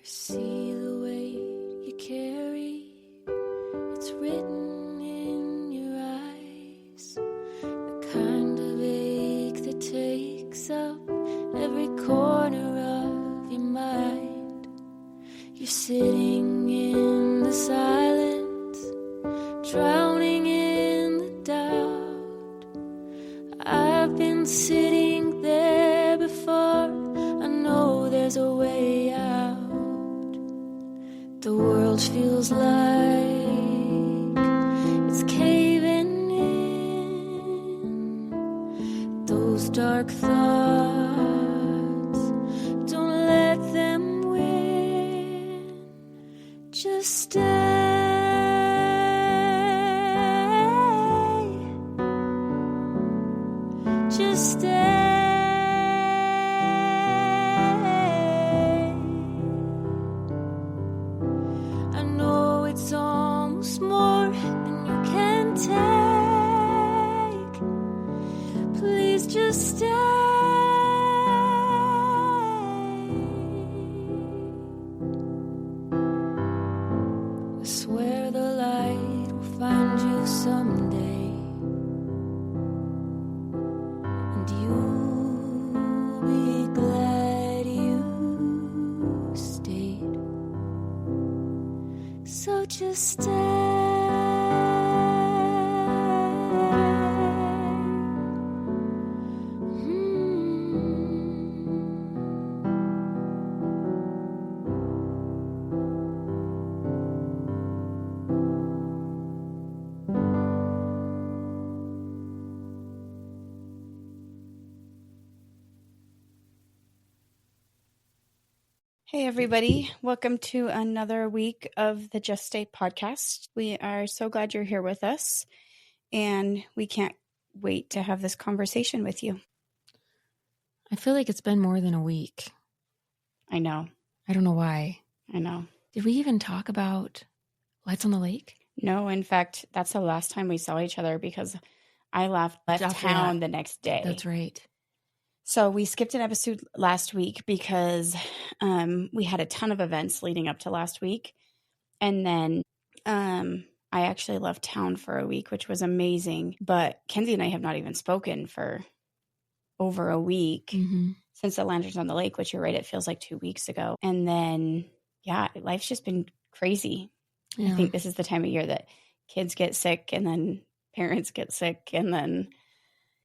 See the weight you carry, it's written in your eyes. The kind of ache that takes up every corner of your mind. You're sitting in the silence, drowning in the doubt. I've been sitting there before, I know there's a way out. The world feels like it's caving in. Those dark thoughts, don't let them win. Just stay. Just stay. I know it's almost more than you can take. Please just stay. I swear the light will find you someday, and you'll be glad you stayed. So just stay. Hey, everybody. Welcome to another week of the Just Stay podcast. We are so glad you're here with us, and we can't wait to have this conversation with you. I feel like it's been more than a week. I know. I don't know why. I know. Did we even talk about Lights on the Lake? No, in fact, that's the last time we saw each other because I left town the next day. That's right. So we skipped an episode last week because we had a ton of events leading up to last week. And then I actually left town for a week, which was amazing. But Kenzie and I have not even spoken for over a week since the Lanterns on the Lake, which you're right, it feels like 2 weeks ago. And then, yeah, life's just been crazy. Yeah. I think this is the time of year that kids get sick and then parents get sick and then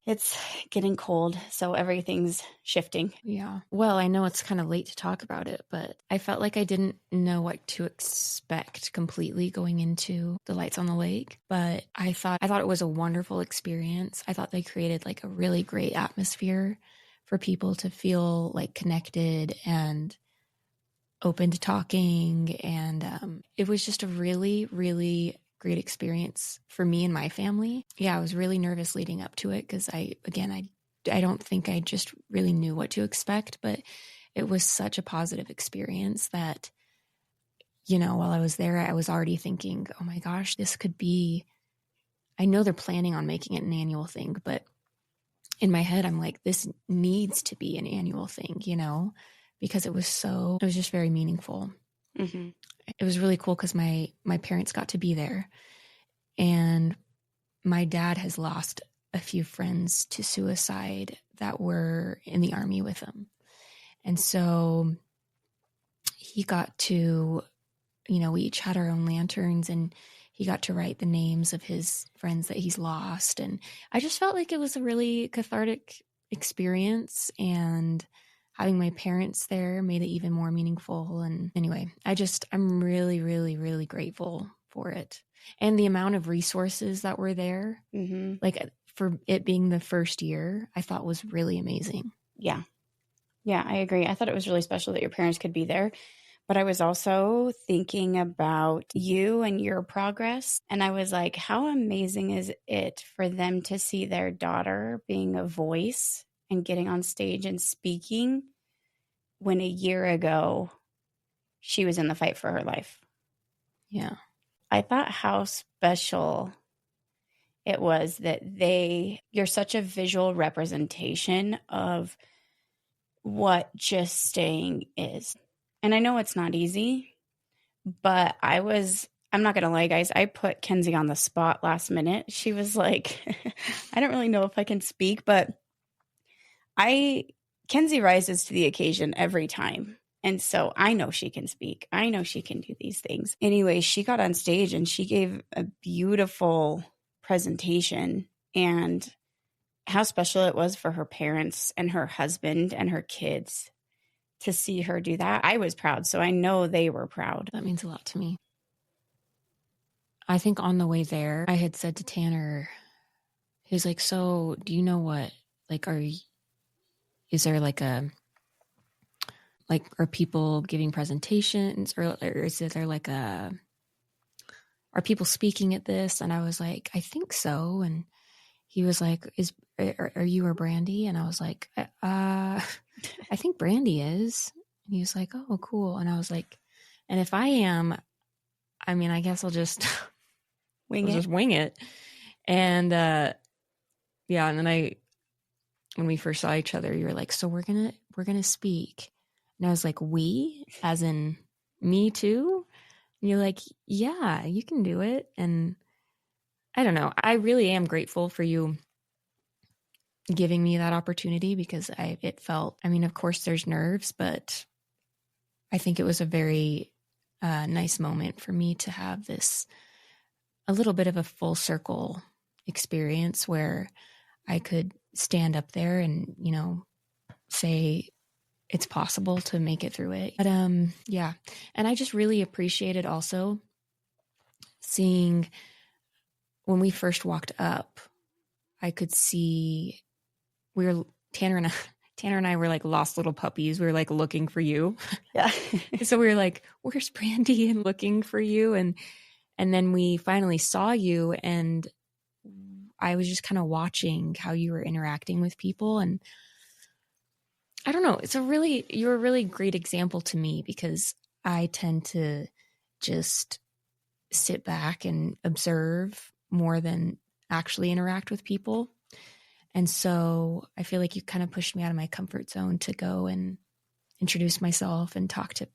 it's getting cold, so everything's shifting. Yeah. Well, I know it's kind of late to talk about it, but I felt like I didn't know what to expect completely going into the Lights on the Lake, but I thought it was a wonderful experience. I thought they created like a really great atmosphere for people to feel like connected and open to talking, and it was just a really, really great experience for me and my family. Yeah, I was really nervous leading up to it because I don't think I just really knew what to expect, but it was such a positive experience that, you know, while I was there, I was already thinking, oh my gosh, this could be, I know they're planning on making it an annual thing, but in my head, I'm like, this needs to be an annual thing, you know, because it was just very meaningful. Mm-hmm. It was really cool because my parents got to be there, and my dad has lost a few friends to suicide that were in the Army with him. And so he got to, you know, we each had our own lanterns, and he got to write the names of his friends that he's lost. And I just felt like it was a really cathartic experience, and having my parents there made it even more meaningful. And anyway, I'm really, really, really grateful for it. And the amount of resources that were there, like for it being the first year, I thought was really amazing. Yeah. Yeah, I agree. I thought it was really special that your parents could be there. But I was also thinking about you and your progress. And I was like, how amazing is it for them to see their daughter being a voice and getting on stage and speaking when a year ago she was in the fight for her life. Yeah. I thought how special it was that you're such a visual representation of what just staying is. And I know it's not easy, but I'm not going to lie, guys. I put Kenzie on the spot last minute. She was like, I don't really know if I can speak, but Kenzie rises to the occasion every time. And so I know she can speak. I know she can do these things. Anyway, she got on stage and she gave a beautiful presentation, and how special it was for her parents and her husband and her kids to see her do that. I was proud, so I know they were proud. That means a lot to me. I think on the way there, I had said to Tanner, he was like, so do you know what, like, is there like are people giving presentations or is there like are people speaking at this? And I was like, I think so. And he was like, are you or Brandy? And I was like, I think Brandy is. And he was like, oh, cool. And I was like, and if I am, I mean, I guess I'll just wing it. And yeah, and then when we first saw each other, you were like, so we're gonna speak. And I was like, we, as in me too? And you're like, yeah, you can do it. And I don't know. I really am grateful for you giving me that opportunity, because it felt, I mean, of course there's nerves, but I think it was a very nice moment for me to have a little bit of a full circle experience where I could stand up there and, say it's possible to make it through it. But yeah. And I just really appreciated also seeing when we first walked up, I could see Tanner and I were like lost little puppies. We were like looking for you. Yeah. So we were like, where's Brandy? And looking for you. And then we finally saw you, and I was just kind of watching how you were interacting with people. And I don't know, you're a really great example to me, because I tend to just sit back and observe more than actually interact with people. And so I feel like you kind of pushed me out of my comfort zone to go and introduce myself and talk to,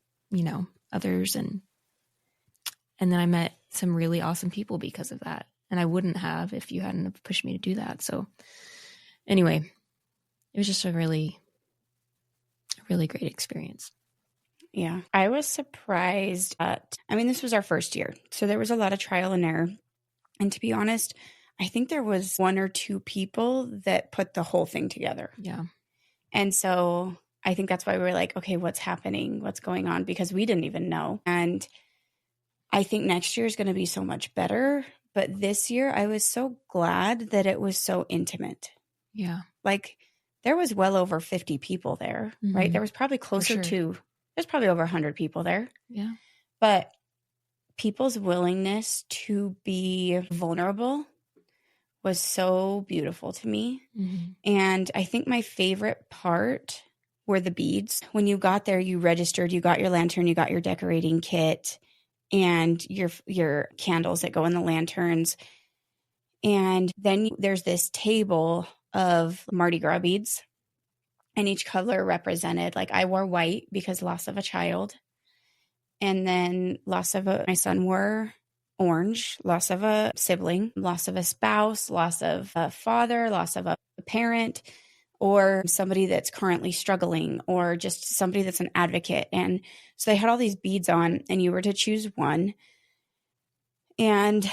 others. And then I met some really awesome people because of that. And I wouldn't have if you hadn't have pushed me to do that. So anyway, it was just a really, really great experience. Yeah. I was surprised this was our first year, so there was a lot of trial and error. And to be honest, I think there was one or two people that put the whole thing together. Yeah. And so I think that's why we were like, okay, what's happening? What's going on? Because we didn't even know. And I think next year is going to be so much better. But this year, I was so glad that it was so intimate. Yeah. Like, there was well over 50 people there, right? There was probably closer to, there's probably over 100 people there. Yeah. But people's willingness to be vulnerable was so beautiful to me. Mm-hmm. And I think my favorite part were the beads. When you got there, you registered, you got your lantern, you got your decorating kit, and your candles that go in the lanterns. And then there's this table of Mardi Gras beads, and each color represented, like, I wore white because loss of a child. And then my son wore orange, loss of a sibling, loss of a spouse, loss of a father, loss of a parent, or somebody that's currently struggling, or just somebody that's an advocate. And so they had all these beads on, and you were to choose one. And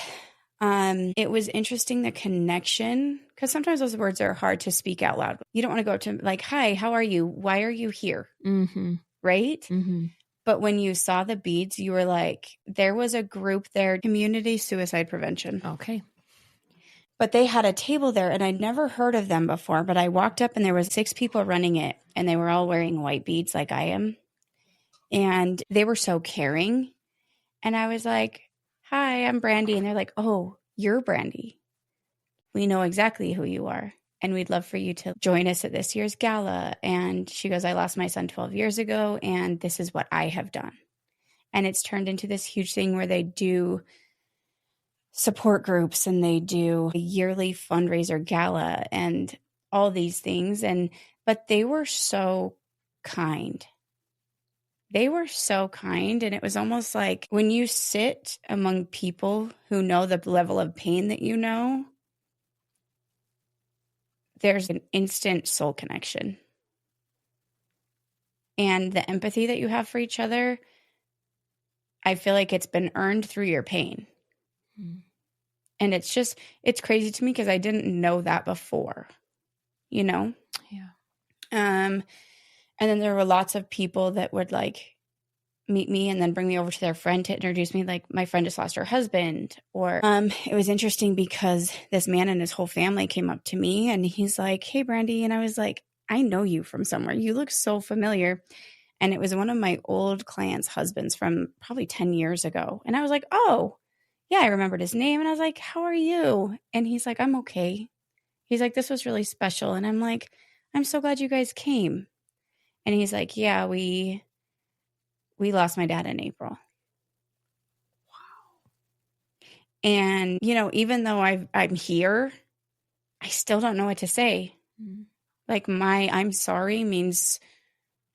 it was interesting, the connection, because sometimes those words are hard to speak out loud. You don't want to go to like, hi, how are you? Why are you here? Mm-hmm. Right? Mm-hmm. But when you saw the beads, you were like, there was a group there, community suicide prevention. Okay. But they had a table there, and I'd never heard of them before. But I walked up, and there was 6 people running it, and they were all wearing white beads like I am. And they were so caring. And I was like, hi, I'm Brandy. And they're like, oh, you're Brandy. We know exactly who you are. And we'd love for you to join us at this year's gala. And she goes, I lost my son 12 years ago, and this is what I have done. And it's turned into this huge thing where they do support groups, and they do a yearly fundraiser gala and all these things. But they were so kind. They were so kind. And it was almost like when you sit among people who know the level of pain that you know, there's an instant soul connection. And the empathy that you have for each other, I feel like it's been earned through your pain. Mm. And it's crazy to me because I didn't know that before, you know? Yeah. And then there were lots of people that would like meet me and then bring me over to their friend to introduce me. Like my friend just lost her husband. Or it was interesting because this man and his whole family came up to me and he's like, "Hey, Brandy." And I was like, "I know you from somewhere. You look so familiar." And it was one of my old clients' husbands from probably 10 years ago. And I was like, "Oh, yeah, I remembered his name." And I was like, "How are you?" And he's like, "I'm okay." He's like, "This was really special." And I'm like, "I'm so glad you guys came." And he's like, "Yeah, we lost my dad in April." And, you know, even though I'm here, I still don't know what to say. Mm. Like my I'm sorry means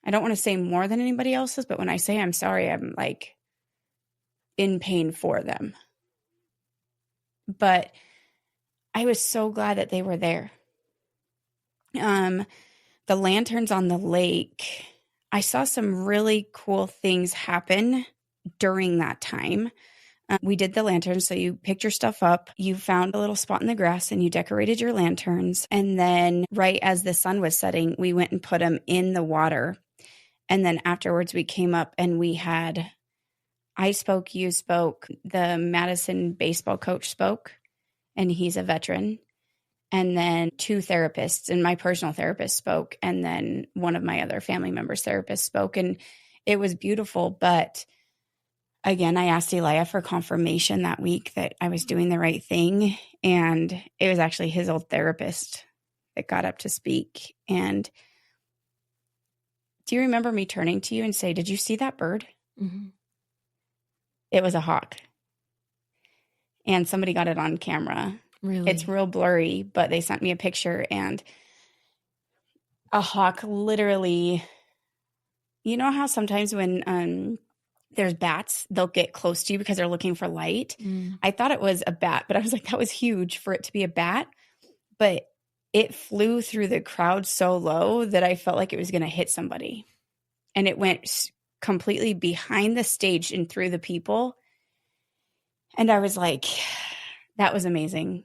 I don't want to say more than anybody else's, but when I say I'm sorry, I'm like in pain for them. But I was so glad that they were there. The lanterns on the lake, I saw some really cool things happen during that time. We did the lanterns. So you picked your stuff up, you found a little spot in the grass and you decorated your lanterns. And then right as the sun was setting, we went and put them in the water. And then afterwards we came up and I spoke, you spoke, the Madison baseball coach spoke, and he's a veteran. And then 2 therapists and my personal therapist spoke. And then one of my other family members' therapists spoke. And it was beautiful. But again, I asked Elijah for confirmation that week that I was doing the right thing. And it was actually his old therapist that got up to speak. And do you remember me turning to you and say, "Did you see that bird?" Mm-hmm. It was a hawk. And somebody got it on camera. Really? It's real blurry, but they sent me a picture and a hawk literally, you know how sometimes when there's bats, they'll get close to you because they're looking for light. Mm. I thought it was a bat, but I was like, that was huge for it to be a bat. But it flew through the crowd so low that I felt like it was going to hit somebody. And it went completely behind the stage and through the people. And I was like, that was amazing.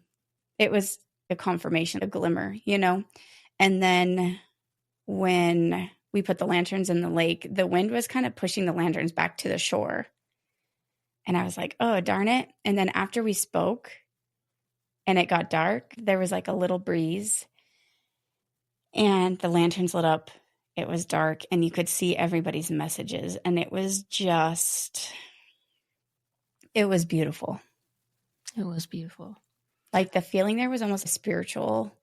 It was a confirmation, a glimmer, you know? And then when we put the lanterns in the lake, the wind was kind of pushing the lanterns back to the shore. And I was like, oh, darn it. And then after we spoke and it got dark, there was like a little breeze and the lanterns lit up. It was dark and you could see everybody's messages. And it was beautiful. It was beautiful. Like the feeling there was almost spiritual.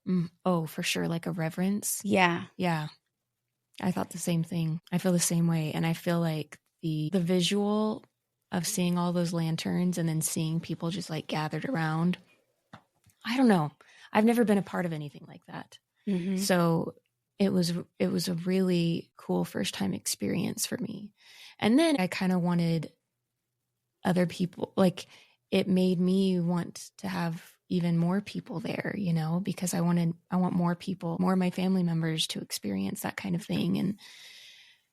Oh, for sure. Like a reverence. Yeah. Yeah. I thought the same thing. I feel the same way. And I feel like the visual of seeing all those lanterns and then seeing people just like gathered around. I don't know. I've never been a part of anything like that. Mm-hmm. So it was a really cool first time experience for me. And then I kind of wanted other people, like it made me want to have even more people there, you know, because I want more people, more of my family members to experience that kind of thing. And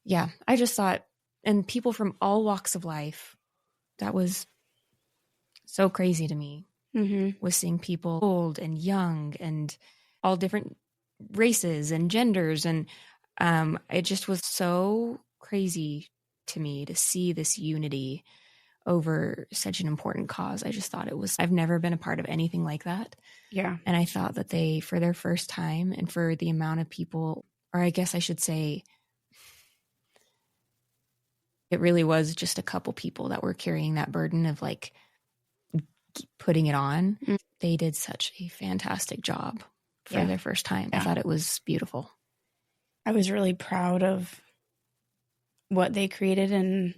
yeah, I just thought, and people from all walks of life, that was so crazy to me. Mm-hmm. Was seeing people old and young and all different races and genders. And it just was so crazy to me to see this unity over such an important cause. I just thought I've never been a part of anything like that. Yeah. And I thought that they, for their first time and for the amount of people, or I guess I should say, it really was just a couple people that were carrying that burden of like putting it on. Mm-hmm. They did such a fantastic job for their first time. Yeah. I thought it was beautiful. I was really proud of what they created and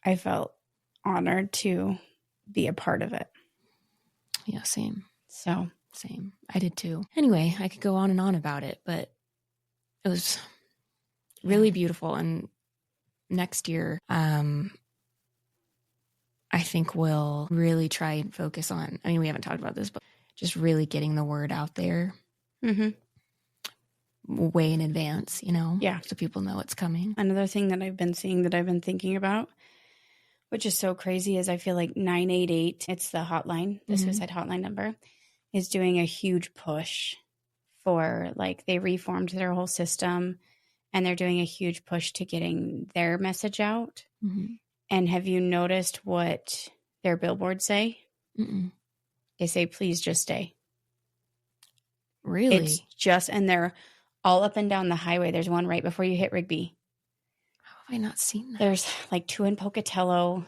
I felt honored to be a part of it. Yeah, same. So, same. I did too. Anyway, I could go on and on about it, but it was really beautiful. And next year, I think we'll really try and focus on, I mean, we haven't talked about this, but just really getting the word out there way in advance, Yeah. so people know it's coming. Another thing that I've been seeing that I've been thinking about, which is so crazy, is I feel like 988, it's the hotline, the suicide hotline number, is doing a huge push for, like, they reformed their whole system and they're doing a huge push to getting their message out. And have you noticed what their billboards say? They say, please just stay. Really? It's just, and they're all up and down the highway. There's one right before you hit Rigby. How have I not seen that? There's like 2 in Pocatello.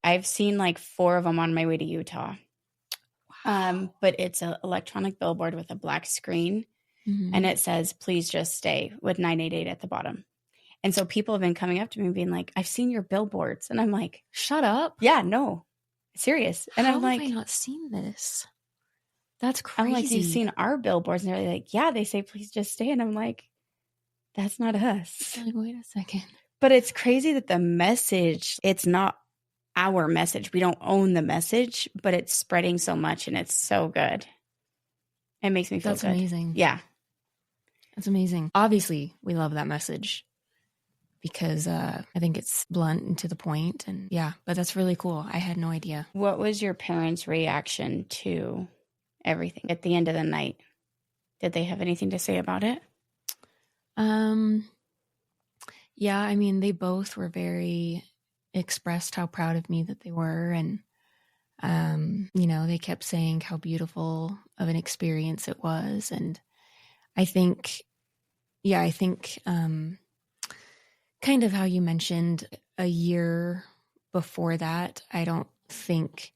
I've seen like 4 of them on my way to Utah. Wow. But it's an electronic billboard with a black screen, and it says, please just stay, with 988 at the bottom. And so people have been coming up to me being like, I've seen your billboards. And I'm like, shut up. Yeah, no, serious. And How I'm like, have I not seen this? That's crazy. I'm like, you've seen our billboards. And they're like, yeah, they say, please just stay. And I'm like, that's not us. Like, wait a second. But it's crazy that the message, it's not our message. We don't own the message, but it's spreading so much and it's so good. It makes me feel That's good. amazing. Yeah. That's amazing. Obviously, we love that message because I think it's blunt and to the point. And yeah, but that's really cool. I had no idea. What was your parents' reaction to everything at the end of the night? Did they have anything to say about it? Yeah, I mean, they both were very expressed how proud of me that they were. And, they kept saying how beautiful of an experience it was. And I think, kind of how you mentioned a year before that, I don't think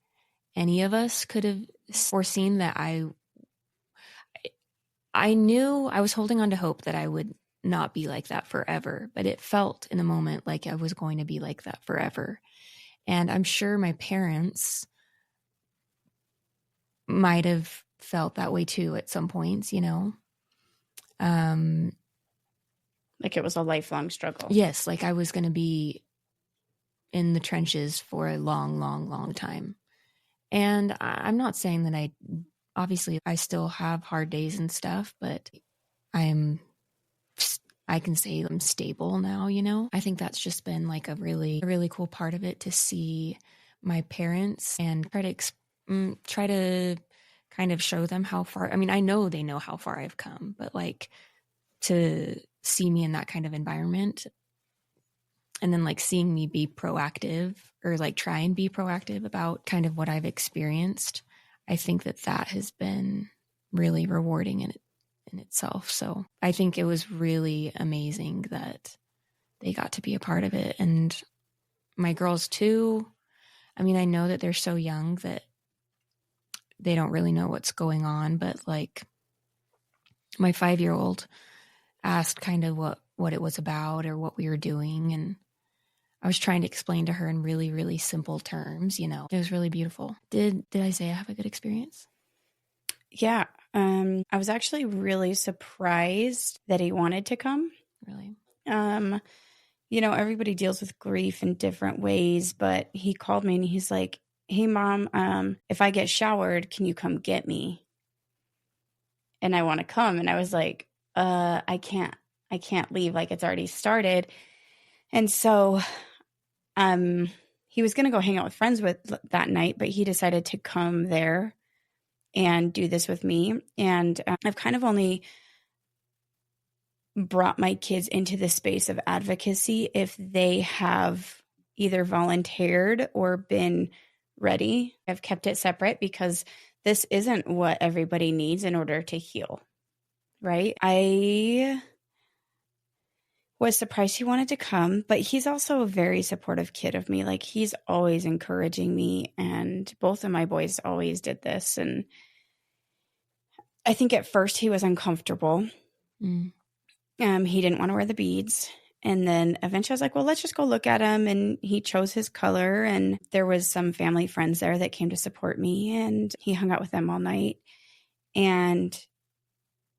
any of us could have foreseen that. I knew I was holding on to hope that I would not be like that forever, but it felt in the moment like I was going to be like that forever. And I'm sure my parents might have felt that way too at some points, Like it was a lifelong struggle. Yes, like I was going to be in the trenches for a long, long, long time. And I'm not saying that obviously I still have hard days and stuff, but I can say I'm stable now, I think that's just been like a really, really cool part of it, to see my parents and try to kind of show them how far, I mean, I know they know how far I've come, but like to see me in that kind of environment and then like seeing me be proactive or like try and be proactive about kind of what I've experienced, I think that has been really rewarding in itself. So I think it was really amazing that they got to be a part of it. And my girls too, I mean, I know that they're so young that they don't really know what's going on, but like my 5-year-old asked kind of what it was about or what we were doing. And I was trying to explain to her in really, really simple terms, It was really beautiful. Did I say I have a good experience? Yeah. I was actually really surprised that he wanted to come. Really? Everybody deals with grief in different ways, but he called me and he's like, hey, Mom, if I get showered, can you come get me? And I want to come. And I was like, I can't leave. Like, it's already started. And so he was going to go hang out with friends that night, but he decided to come there and do this with me. And I've kind of only brought my kids into the space of advocacy if they have either volunteered or been ready. I've kept it separate because this isn't what everybody needs in order to heal, right? I was surprised he wanted to come, but he's also a very supportive kid of me. Like, he's always encouraging me, and both of my boys always did this. And I think at first he was uncomfortable. He didn't want to wear the beads. And then eventually I was like, well, let's just go look at him. And he chose his color. And there was some family friends there that came to support me. And he hung out with them all night. And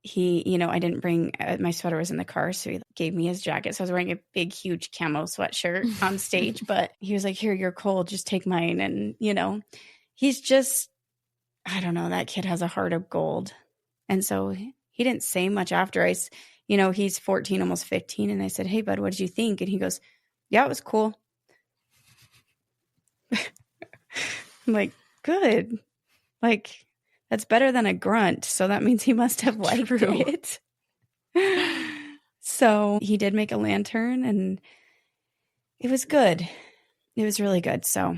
I didn't bring my sweater was in the car, so he gave me his jacket. So I was wearing a big, huge camo sweatshirt on stage, but he was like, here, you're cold, just take mine. And, he's just, I don't know, that kid has a heart of gold. And so he didn't say much after he's 14, almost 15. And I said, hey, bud, what did you think? And he goes, yeah, it was cool. I'm like, good. Like, that's better than a grunt. So that means he must have liked it. So he did make a lantern and it was good. It was really good. So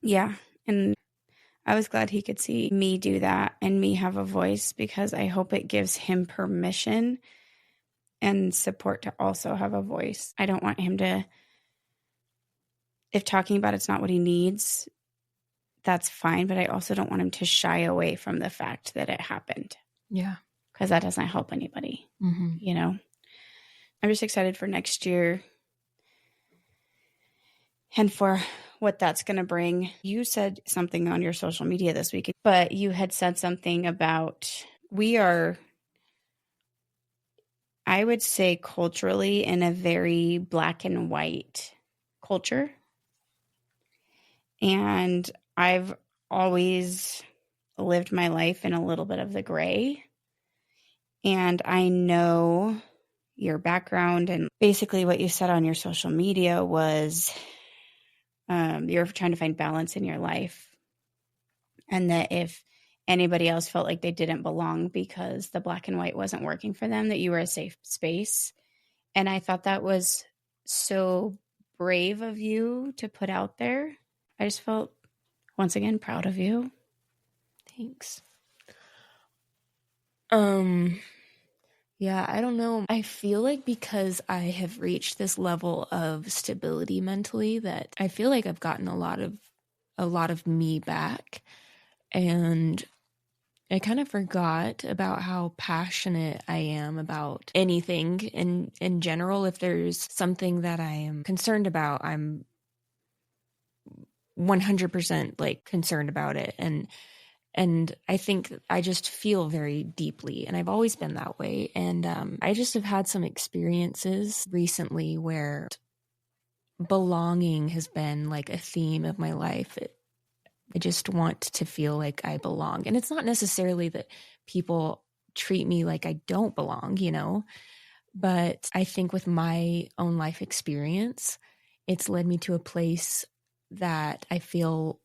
yeah. And I was glad he could see me do that and me have a voice, because I hope it gives him permission and support to also have a voice. I don't want him to, if talking about it's not what he needs, that's fine. But I also don't want him to shy away from the fact that it happened. Yeah. Because that doesn't help anybody, I'm just excited for next year and for what that's going to bring. You said something on your social media this week, but you had said something about we are, I would say, culturally in a very black and white culture. And I've always lived my life in a little bit of the gray. And I know your background, and basically what you said on your social media was you're trying to find balance in your life. And that if anybody else felt like they didn't belong because the black and white wasn't working for them, that you were a safe space. And I thought that was so brave of you to put out there. I just felt, once again, proud of you. Thanks. Yeah, I don't know. I feel like because I have reached this level of stability mentally, that I feel like I've gotten a lot of me back. And I kind of forgot about how passionate I am about anything in general. If there's something that I am concerned about, I'm 100% like concerned about it. And I think I just feel very deeply, and I've always been that way. And I just have had some experiences recently where belonging has been like a theme of my life. I just want to feel like I belong. And it's not necessarily that people treat me like I don't belong, but I think with my own life experience, it's led me to a place that I feel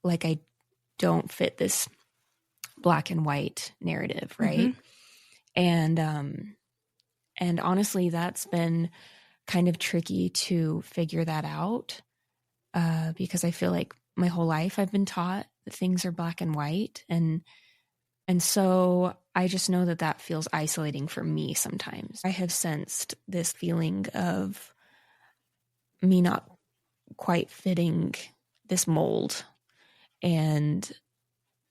like I don't fit this black and white narrative, right? Mm-hmm. And honestly, that's been kind of tricky to figure that out, because I feel like my whole life I've been taught that things are black and white, and so I just know that feels isolating for me sometimes. I have sensed this feeling of me not quite fitting this mold, and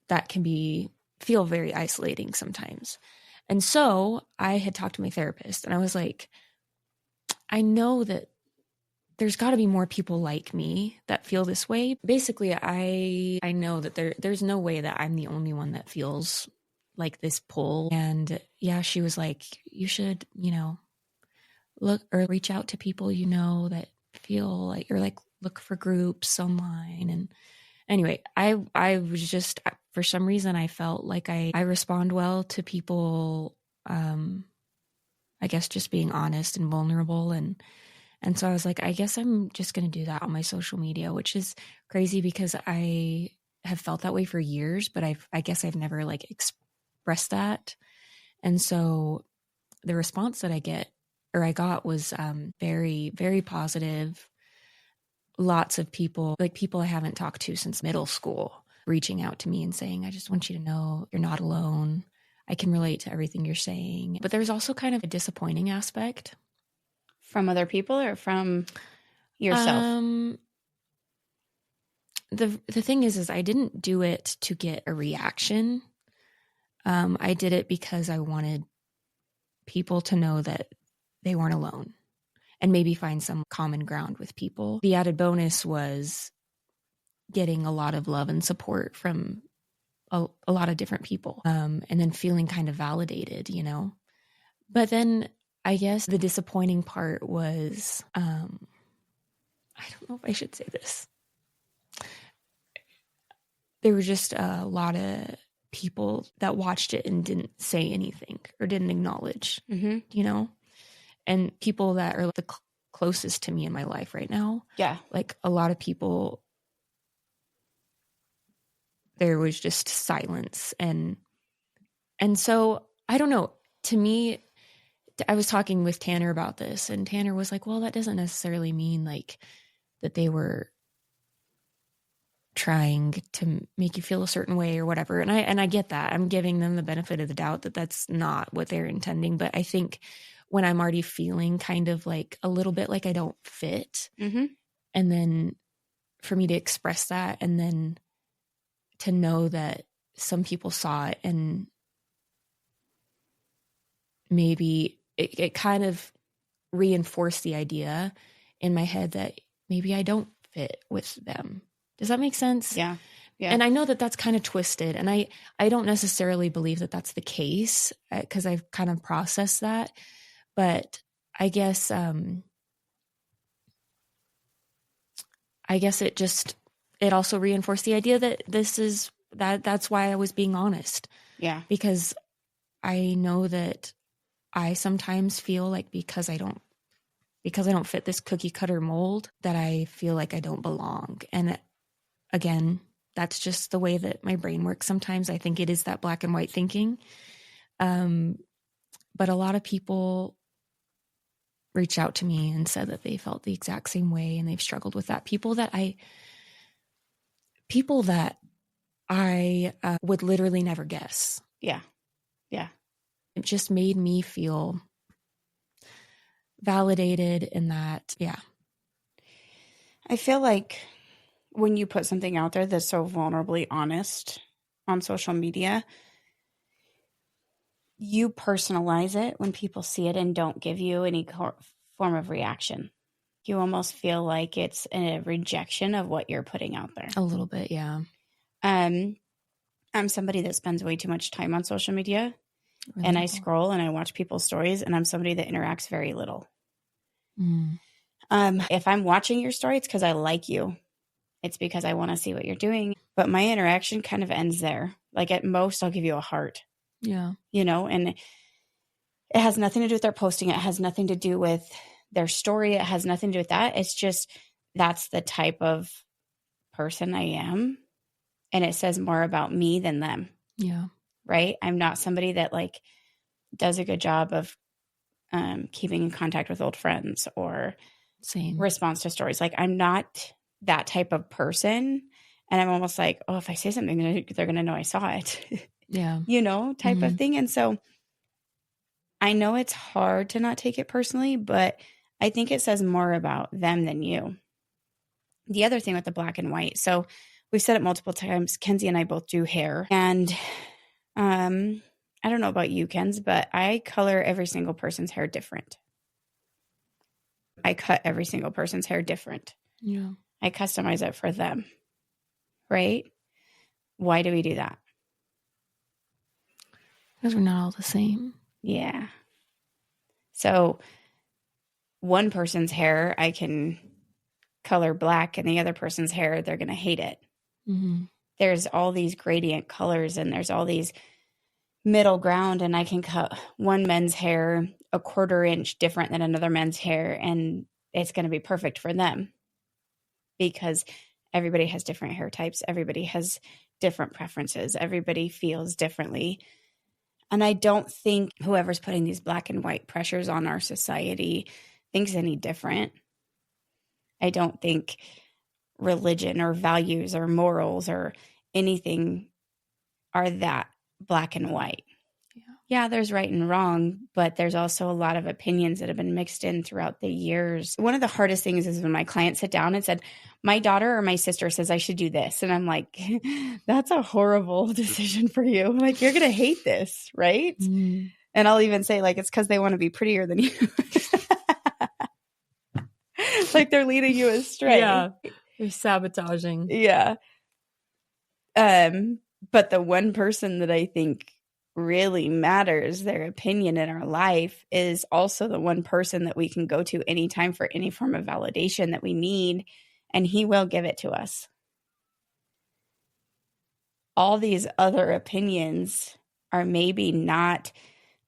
that can feel very isolating sometimes. And so I had talked to my therapist, and I was like, I know that there's got to be more people like me that feel this way. Basically, I know that there's no way that I'm the only one that feels like this pull. And yeah, she was like, you should, look or reach out to people that feel like, or like look for groups online. And anyway, I was just, for some reason, I felt like I respond well to people, I guess just being honest and vulnerable. And so I was like, I guess I'm just going to do that on my social media, which is crazy because I have felt that way for years, but I guess I've never like expressed that. And so the response that I got was very, very positive. Lots of people I haven't talked to since middle school reaching out to me and saying, I just want you to know you're not alone. I can relate to everything you're saying. But there's also kind of a disappointing aspect. From other people or from yourself? The thing is I didn't do it to get a reaction. I did it because I wanted people to know that they weren't alone and maybe find some common ground with people. The added bonus was getting a lot of love and support from a lot of different people, and then feeling kind of validated, you know. But then I guess the disappointing part was, I don't know if I should say this. There were just a lot of people that watched it and didn't say anything or didn't acknowledge, you know, and people that are the closest to me in my life right now. Yeah. Like a lot of people, there was just silence. And so I don't know, to me, I was talking with Tanner about this, and Tanner was like, well, that doesn't necessarily mean like that they were trying to make you feel a certain way or whatever. And I get that. I'm giving them the benefit of the doubt that that's not what they're intending. But I think when I'm already feeling kind of like a little bit like I don't fit, and then for me to express that, and then to know that some people saw it, and maybe it kind of reinforced the idea in my head that maybe I don't fit with them. Does that make sense? Yeah. Yeah. And I know that that's kind of twisted, and I don't necessarily believe that that's the case, because I've kind of processed that. But I guess it also reinforced the idea that that's why I was being honest. Yeah. Because I know that I sometimes feel like because I don't fit this cookie cutter mold, that I feel like I don't belong. And again, that's just the way that my brain works sometimes. I think it is that black and white thinking. But a lot of people reached out to me and said that they felt the exact same way, and they've struggled with that. People that I would literally never guess. Yeah. Yeah. It just made me feel validated in that. Yeah. I feel like when you put something out there that's so vulnerably honest on social media, you personalize it when people see it and don't give you any form of reaction. You almost feel like it's a rejection of what you're putting out there. A little bit, yeah. I'm somebody that spends way too much time on social media, and I scroll and I watch people's stories, and I'm somebody that interacts very little. If I'm watching your story, it's because I like you. It's because I want to see what you're doing. But my interaction kind of ends there. Like at most, I'll give you a heart. Yeah. You know, and it has nothing to do with their posting. It has nothing to do with their story. It has nothing to do with that. It's just that's the type of person I am. And it says more about me than them. Yeah. Right? I'm not somebody that like does a good job of keeping in contact with old friends or response to stories. Like I'm not that type of person. And I'm almost like, oh, if I say something, they're going to know I saw it. Yeah. You know, type of thing. And so I know it's hard to not take it personally, but I think it says more about them than you. The other thing with the black and white. So we've said it multiple times. Kenzie and I both do hair. And I don't know about you, Kenz, but I color every single person's hair different. I cut every single person's hair different. Yeah. I customize it for them. Right? Why do we do that? Because we're not all the same. Yeah. So one person's hair, I can color black, and the other person's hair, they're going to hate it. There's all these gradient colors, and there's all these middle ground, and I can cut one men's hair a 1/4 inch different than another men's hair, and it's going to be perfect for them because everybody has different hair types. Everybody has different preferences. Everybody feels differently. And I don't think whoever's putting these black and white pressures on our society thinks any different. I don't think religion or values or morals or anything are that black and white. Yeah, there's right and wrong, but there's also a lot of opinions that have been mixed in throughout the years. One of the hardest things is when my clients sit down and said, my daughter or my sister says I should do this. And I'm like, that's a horrible decision for you. I'm like, you're going to hate this, right? And I'll even say like, it's because they want to be prettier than you. Like they're leading you astray. Yeah. They're sabotaging. Yeah. But But the one person that I think really matters, their opinion in our life, is also the one person that we can go to anytime for any form of validation that we need, and he will give it to us. All these other opinions are maybe not,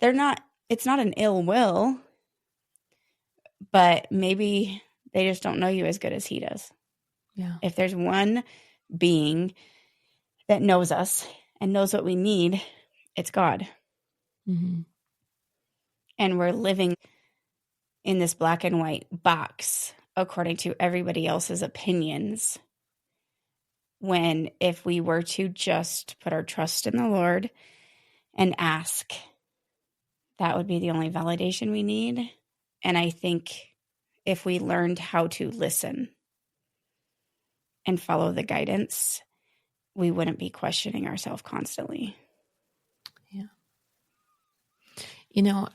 it's not an ill will, but maybe they just don't know you as good as he does. Yeah. If there's one being that knows us and knows what we need, it's God. Mm-hmm. And we're living in this black and white box according to everybody else's opinions. When if we were to just put our trust in the Lord and ask, that would be the only validation we need. And I think if we learned how to listen and follow the guidance, we wouldn't be questioning ourselves constantly. Yeah.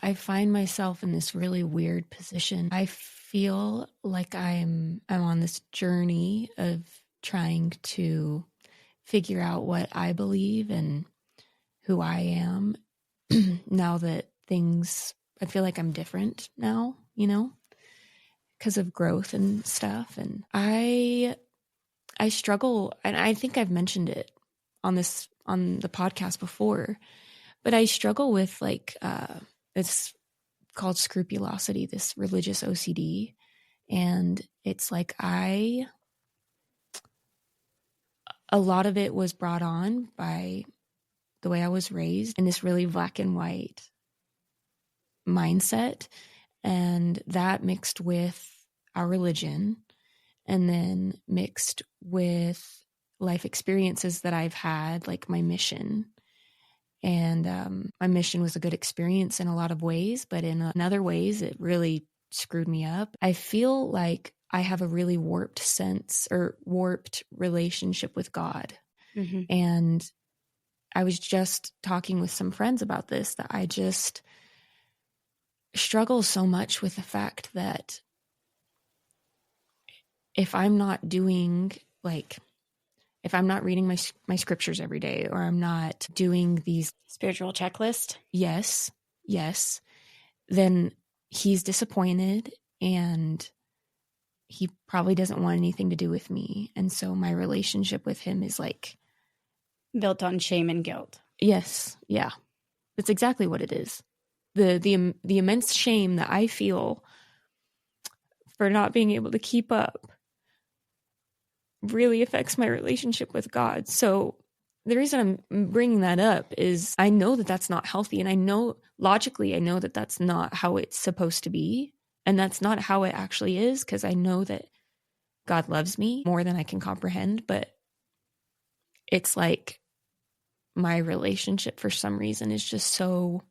I find myself in this really weird position. I feel like I'm on this journey of trying to figure out what I believe and who I am now that I feel like I'm different now, because of growth and stuff. And I struggle, and I think I've mentioned it on the podcast before, but I struggle with it's called scrupulosity, this religious OCD. And it's like a lot of it was brought on by the way I was raised in this really black and white mindset. And that mixed with our religion, and then mixed with life experiences that I've had, like my mission. And my mission was a good experience in a lot of ways, but in other ways, it really screwed me up. I feel like I have a really warped relationship with God. Mm-hmm. And I was just talking with some friends about this, that I just struggle so much with the fact that if I'm not doing, if I'm not reading my scriptures every day, or I'm not doing these spiritual checklist, yes, then he's disappointed, and he probably doesn't want anything to do with me. And so my relationship with him is built on shame and guilt. Yes, yeah, that's exactly what it is. The immense shame that I feel for not being able to keep up really affects my relationship with God. So the reason I'm bringing that up is I know that that's not healthy, and I know that that's not how it's supposed to be, and that's not how it actually is, because I know that God loves me more than I can comprehend. But it's like my relationship for some reason is just so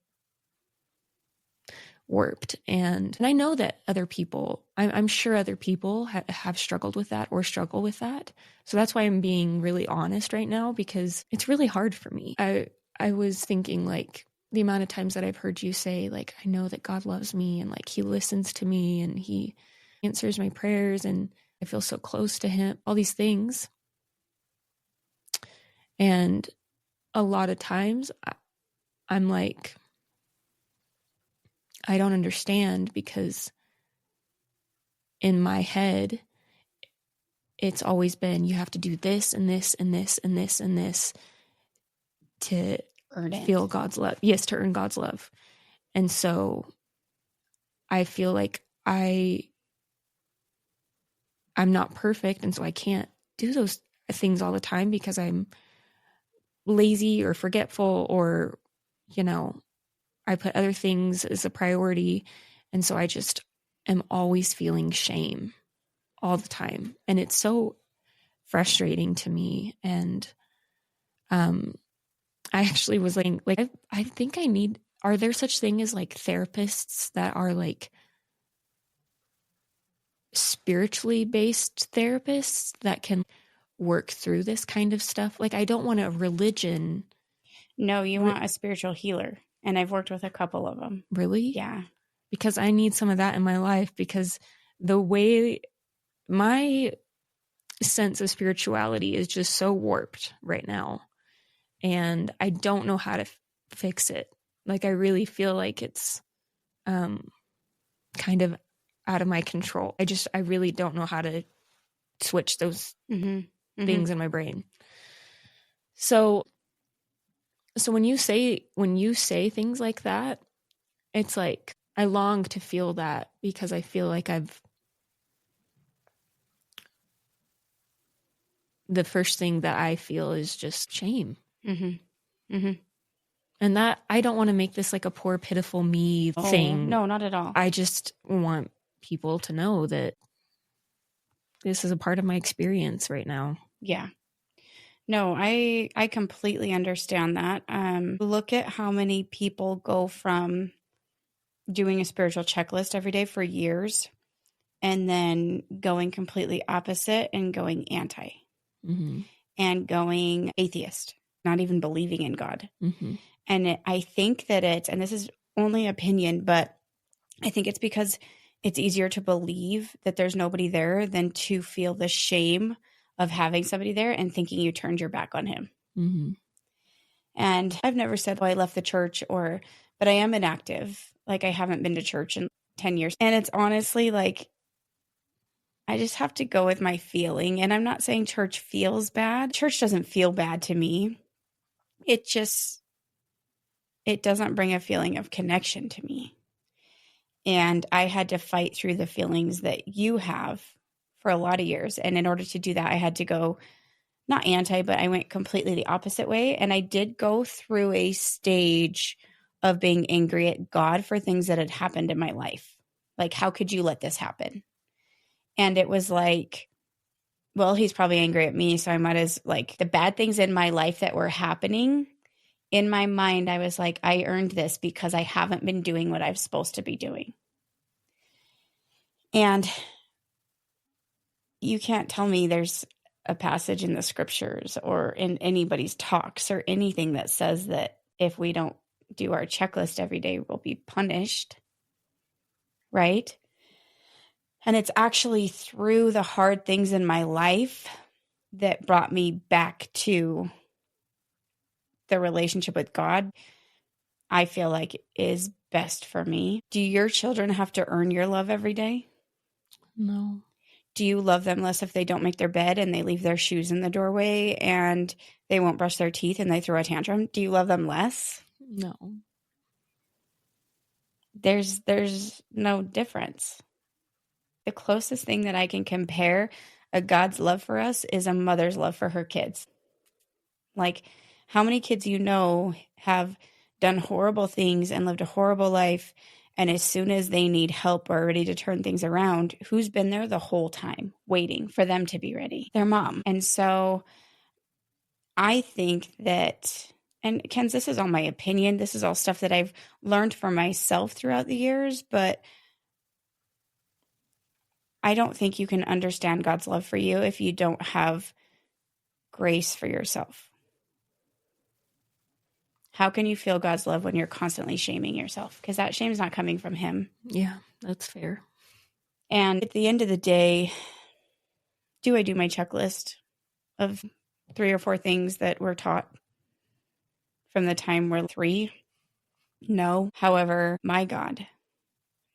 warped. And I know that other people, I'm sure other people have struggled with that or struggle with that. So that's why I'm being really honest right now, because it's really hard for me. I was thinking, the amount of times that I've heard you say, I know that God loves me, and he listens to me, and he answers my prayers, and I feel so close to him, all these things. And a lot of times I'm like, I don't understand, because in my head, it's always been, you have to do this and this and this and this and this to feel God's love. Yes, to earn God's love. And so I feel like I'm not perfect, and so I can't do those things all the time because I'm lazy or forgetful, or I put other things as a priority. And so I just am always feeling shame all the time. And it's so frustrating to me. And I actually was I think are there such thing as therapists that are spiritually based therapists that can work through this kind of stuff? I don't want a religion. No, you want a spiritual healer. And I've worked with a couple of them. Really? Yeah. Because I need some of that in my life, because the way my sense of spirituality is just so warped right now. and I don't know how to fix it. Like, I really feel like it's kind of out of my control. I really don't know how to switch those things in my brain. So when you say things like that, it's like I long to feel that, because I feel like the first thing that I feel is just shame. And that, I don't want to make this like a poor, pitiful me thing. No, not at all. I just want people to know that this is a part of my experience right now. Yeah. No, I completely understand that. Look at how many people go from doing a spiritual checklist every day for years and then going completely opposite and going anti and going atheist, not even believing in God. And I think that and this is only opinion, but I think it's because it's easier to believe that there's nobody there than to feel the shame of having somebody there and thinking you turned your back on him. And I've never said, I left the church, but I am inactive. Like, I haven't been to church in 10 years. And it's honestly like, I just have to go with my feeling. And I'm not saying church feels bad. Church doesn't feel bad to me. It doesn't bring a feeling of connection to me. And I had to fight through the feelings that you have for a lot of years. And in order to do that, I had to go not anti, but I went completely the opposite way. And I did go through a stage of being angry at God for things that had happened in my life. Like, how could you let this happen? And it was like, well, he's probably angry at me. So I might as, like, the bad things in my life that were happening, in my mind, I was like, I earned this because I haven't been doing what I'm supposed to be doing. And you can't tell me there's a passage in the scriptures or in anybody's talks or anything that says that if we don't do our checklist every day, we'll be punished. Right? And it's actually through the hard things in my life that brought me back to the relationship with God, I feel like is best for me. Do your children have to earn your love every day? No. Do you love them less if they don't make their bed and they leave their shoes in the doorway and they won't brush their teeth and they throw a tantrum? Do you love them less? No. There's no difference. The closest thing that I can compare a God's love for us is a mother's love for her kids. Like, how many kids you know have done horrible things and lived a horrible life, and as soon as they need help or are ready to turn things around, who's been there the whole time waiting for them to be ready? Their mom. And so I think that, and Ken's, this is all my opinion. This is all stuff that I've learned for myself throughout the years, but I don't think you can understand God's love for you if you don't have grace for yourself. How can you feel God's love when you're constantly shaming yourself? Because that shame is not coming from him. Yeah, that's fair. And at the end of the day, do I do my checklist of 3 or 4 things that we're taught from the time we're 3? No. However, my God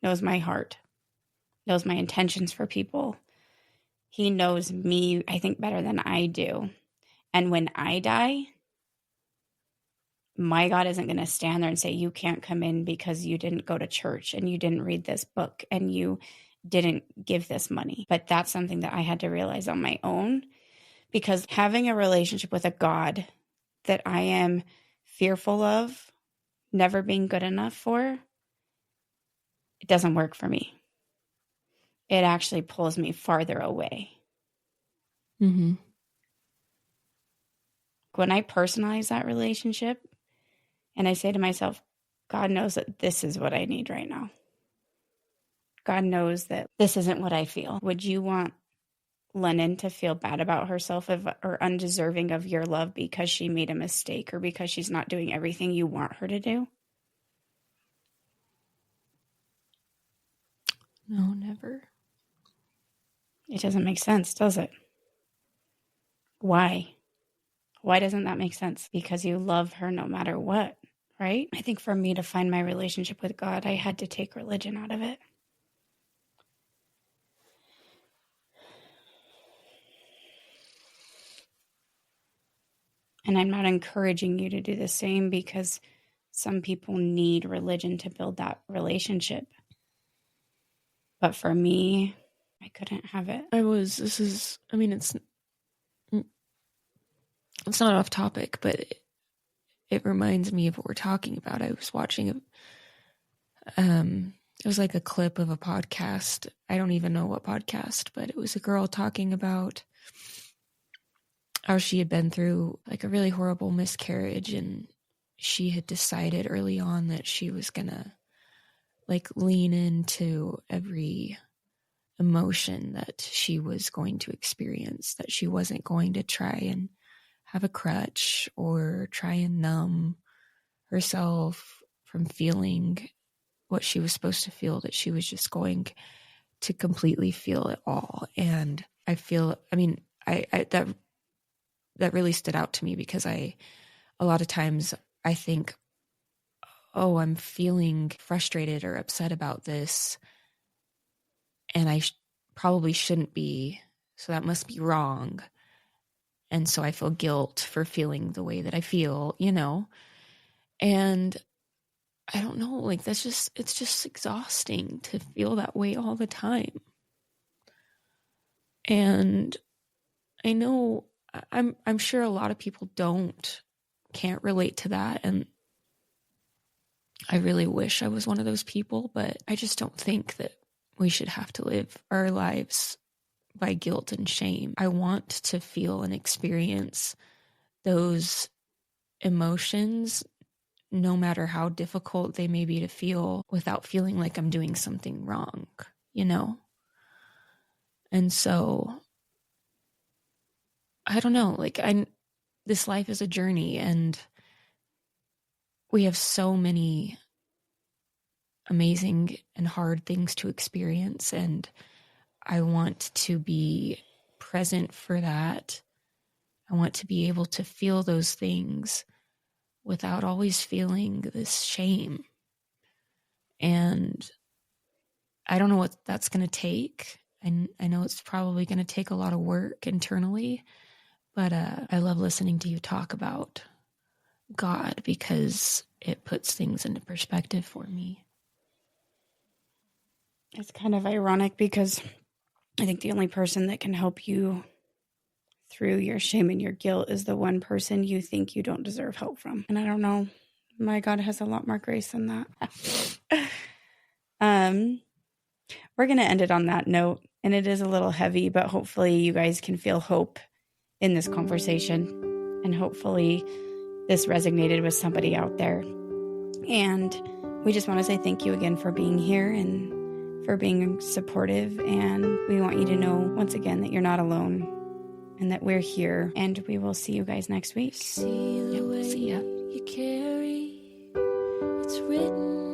knows my heart, knows my intentions for people. He knows me, I think, better than I do. And when I die, my God isn't going to stand there and say, you can't come in because you didn't go to church and you didn't read this book and you didn't give this money. But that's something that I had to realize on my own, because having a relationship with a God that I am fearful of, never being good enough for, it doesn't work for me. It actually pulls me farther away. When I personalize that relationship and I say to myself, God knows that this is what I need right now. God knows that this isn't what I feel. Would you want Lennon to feel bad about herself or undeserving of your love because she made a mistake or because she's not doing everything you want her to do? No, never. It doesn't make sense, does it? Why? Why doesn't that make sense? Because you love her no matter what, right? I think for me to find my relationship with God, I had to take religion out of it. And I'm not encouraging you to do the same, because some people need religion to build that relationship. But for me, I couldn't have it. It's not off topic, but it reminds me of what we're talking about. I was watching it was like a clip of a podcast. I don't even know what podcast, but it was a girl talking about how she had been through like a really horrible miscarriage, and she had decided early on that she was gonna like lean into every emotion that she was going to experience, that she wasn't going to try and have a crutch or try and numb herself from feeling what she was supposed to feel, that she was just going to completely feel it all. And I that really stood out to me, because a lot of times I think, oh, I'm feeling frustrated or upset about this, and I probably shouldn't be, so that must be wrong. And so I feel guilt for feeling the way that I feel, and I don't know, like it's just exhausting to feel that way all the time. And I know I'm sure a lot of people can't relate to that, and I really wish I was one of those people, but I just don't think that we should have to live our lives by guilt and shame. I want to feel and experience those emotions, no matter how difficult they may be to feel, without feeling like I'm doing something wrong, And so I don't know, this life is a journey, and we have so many amazing and hard things to experience, and I want to be present for that. I want to be able to feel those things without always feeling this shame. And I don't know what that's going to take. And I know it's probably going to take a lot of work internally, but I love listening to you talk about God, because it puts things into perspective for me. It's kind of ironic, because I think the only person that can help you through your shame and your guilt is the one person you think you don't deserve help from. And I don't know, my God has a lot more grace than that. We're going to end it on that note, and it is a little heavy, but hopefully you guys can feel hope in this conversation, and hopefully this resonated with somebody out there. And we just want to say thank you again for being here and for being supportive. And we want you to know once again that you're not alone, and that we're here, and we will see you guys next week. See the way you carry, it's written